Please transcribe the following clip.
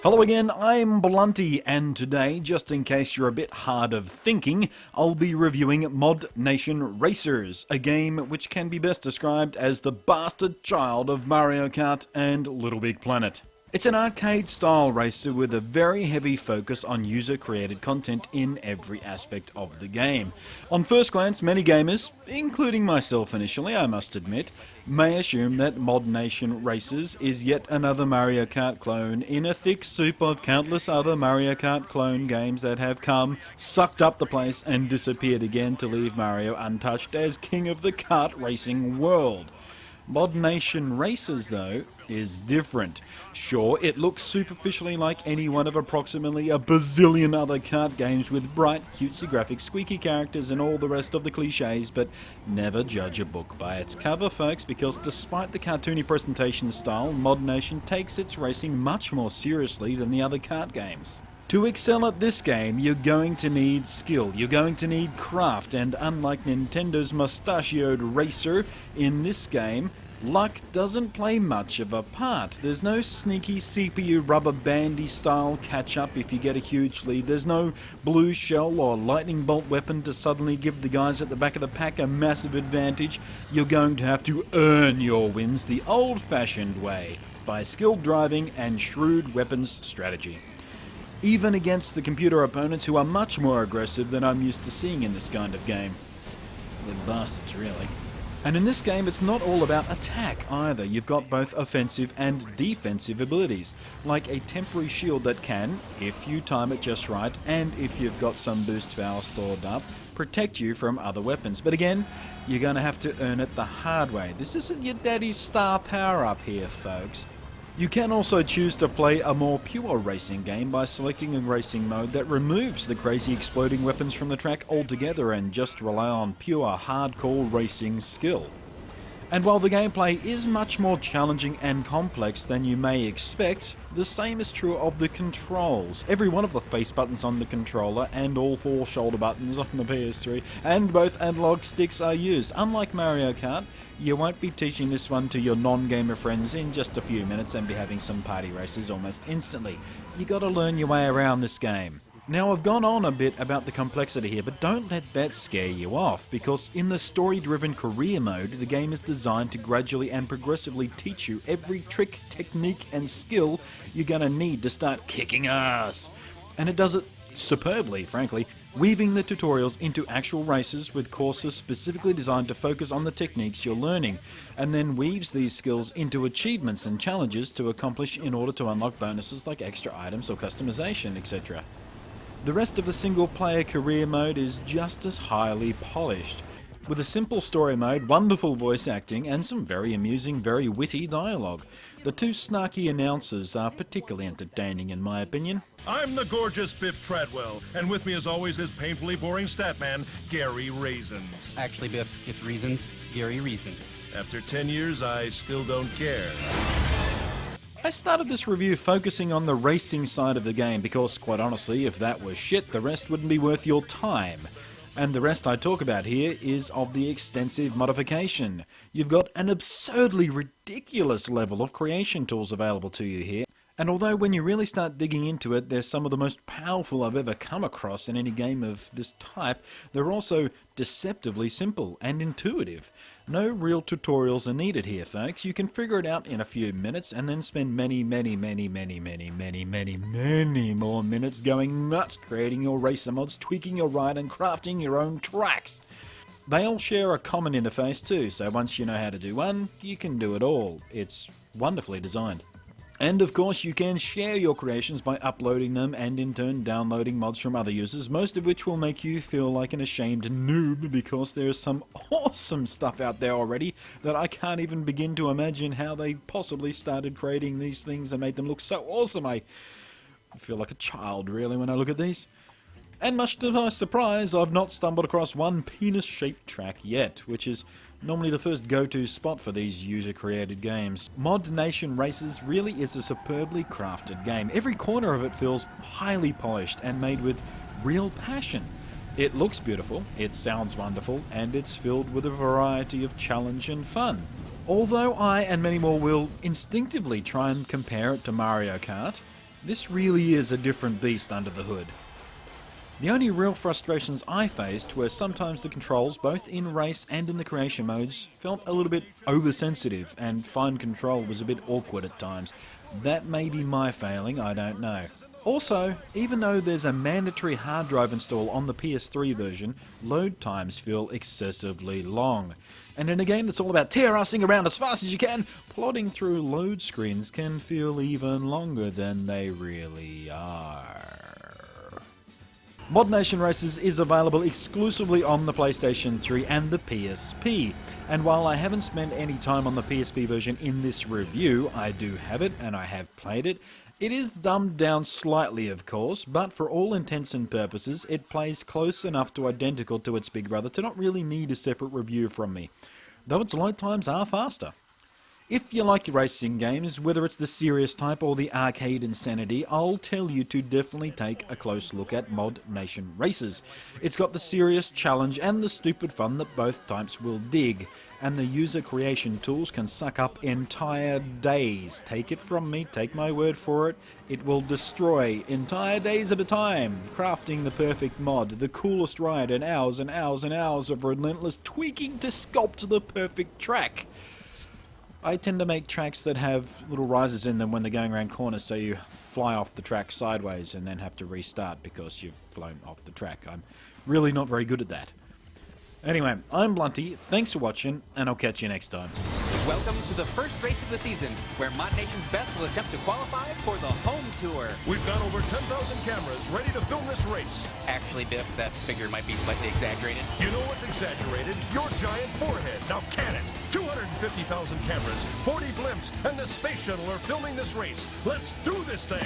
Hello again, I'm Blunty, and today, just in case you're a bit hard of thinking, I'll be reviewing ModNation Racers, a game which can be best described as the bastard child of Mario Kart and LittleBigPlanet. It's an arcade-style racer with a very heavy focus on user-created content in every aspect of the game. On first glance, many gamers, including myself initially, I must admit, may assume that ModNation Racers is yet another Mario Kart clone in a thick soup of countless other Mario Kart clone games that have come, sucked up the place, and disappeared again to leave Mario untouched as king of the kart racing world. ModNation Racers, though, is different. Sure, it looks superficially like any one of approximately a bazillion other kart games with bright, cutesy graphics, squeaky characters and all the rest of the cliches, but never judge a book by its cover, folks, because despite the cartoony presentation style, ModNation takes its racing much more seriously than the other kart games. To excel at this game, you're going to need skill, you're going to need craft, and unlike Nintendo's mustachioed racer, in this game, luck doesn't play much of a part. There's no sneaky CPU rubber bandy style catch-up if you get a huge lead. There's no blue shell or lightning bolt weapon to suddenly give the guys at the back of the pack a massive advantage. You're going to have to earn your wins the old-fashioned way, by skilled driving and shrewd weapons strategy. Even against the computer opponents who are much more aggressive than I'm used to seeing in this kind of game. They're bastards, really. And in this game, it's not all about attack either. You've got both offensive and defensive abilities, like a temporary shield that can, if you time it just right, and if you've got some boost power stored up, protect you from other weapons. But again, you're going to have to earn it the hard way. This isn't your daddy's star power-up here, folks. You can also choose to play a more pure racing game by selecting a racing mode that removes the crazy exploding weapons from the track altogether and just rely on pure hardcore racing skill. And while the gameplay is much more challenging and complex than you may expect, the same is true of the controls. Every one of the face buttons on the controller and all four shoulder buttons on the PS3 and both analog sticks are used. Unlike Mario Kart, you won't be teaching this one to your non-gamer friends in just a few minutes and be having some party races almost instantly. You gotta learn your way around this game. Now, I've gone on a bit about the complexity here, but don't let that scare you off, because in the story-driven career mode, the game is designed to gradually and progressively teach you every trick, technique, and skill you're gonna need to start kicking ass. And it does it superbly, frankly, weaving the tutorials into actual races with courses specifically designed to focus on the techniques you're learning, and then weaves these skills into achievements and challenges to accomplish in order to unlock bonuses like extra items or customization, etc. The rest of the single-player career mode is just as highly polished, with a simple story mode, wonderful voice acting, and some very amusing, very witty dialogue. The two snarky announcers are particularly entertaining in my opinion. I'm the gorgeous Biff Treadwell, and with me as always is painfully boring statman, Gary Raisins. Actually, Biff, it's Reasons, Gary Reasons. After 10 years, I still don't care. I started this review focusing on the racing side of the game because, quite honestly, if that was shit, the rest wouldn't be worth your time. And the rest I talk about here is of the extensive modification. You've got an absurdly ridiculous level of creation tools available to you here. And although when you really start digging into it, they're some of the most powerful I've ever come across in any game of this type, they're also deceptively simple and intuitive. No real tutorials are needed here, folks. You can figure it out in a few minutes and then spend many more minutes going nuts creating your racer mods, tweaking your ride and crafting your own tracks. They all share a common interface too, so once you know how to do one, you can do it all. It's wonderfully designed. And of course you can share your creations by uploading them and in turn downloading mods from other users, most of which will make you feel like an ashamed noob because there's some awesome stuff out there already that I can't even begin to imagine how they possibly started creating these things and made them look so awesome. I feel like a child really when I look at these. And much to my surprise, I've not stumbled across one penis-shaped track yet, which is normally the first go-to spot for these user-created games. ModNation Racers really is a superbly crafted game. Every corner of it feels highly polished and made with real passion. It looks beautiful, it sounds wonderful, and it's filled with a variety of challenge and fun. Although I and many more will instinctively try and compare it to Mario Kart, This really is a different beast under the hood. The only real frustrations I faced were sometimes the controls, both in race and in the creation modes, felt a little bit oversensitive, and fine control was a bit awkward at times. That may be my failing, I don't know. Also, even though there's a mandatory hard drive install on the PS3 version, load times feel excessively long. And in a game that's all about tear-assing around as fast as you can, plodding through load screens can feel even longer than they really are. ModNation Racers is available exclusively on the PlayStation 3 and the PSP, and while I haven't spent any time on the PSP version in this review, I do have it and I have played it. It is dumbed down slightly, of course, but for all intents and purposes, it plays close enough to identical to its big brother to not really need a separate review from me, though its load times are faster. If you like racing games, whether it's the serious type or the arcade insanity, I'll tell you to definitely take a close look at ModNation Racers. It's got the serious challenge and the stupid fun that both types will dig, and the user creation tools can suck up entire days. Take it from me, take my word for it, it will destroy entire days at a time, crafting the perfect mod, the coolest ride, and hours and hours and hours of relentless tweaking to sculpt the perfect track. I tend to make tracks that have little rises in them when they're going around corners, so you fly off the track sideways and then have to restart because you've flown off the track. I'm really not very good at that. Anyway, I'm Blunty, thanks for watching, and I'll catch you next time. Welcome to the first race of the season, where ModNation's best will attempt to qualify for the home tour. We've got over 10,000 cameras ready to film this race. Actually, Biff, that figure might be slightly exaggerated. You know what's exaggerated? Your giant forehead. Now can it? 250,000 cameras, 40 blimps, and the space shuttle are filming this race. Let's do this thing!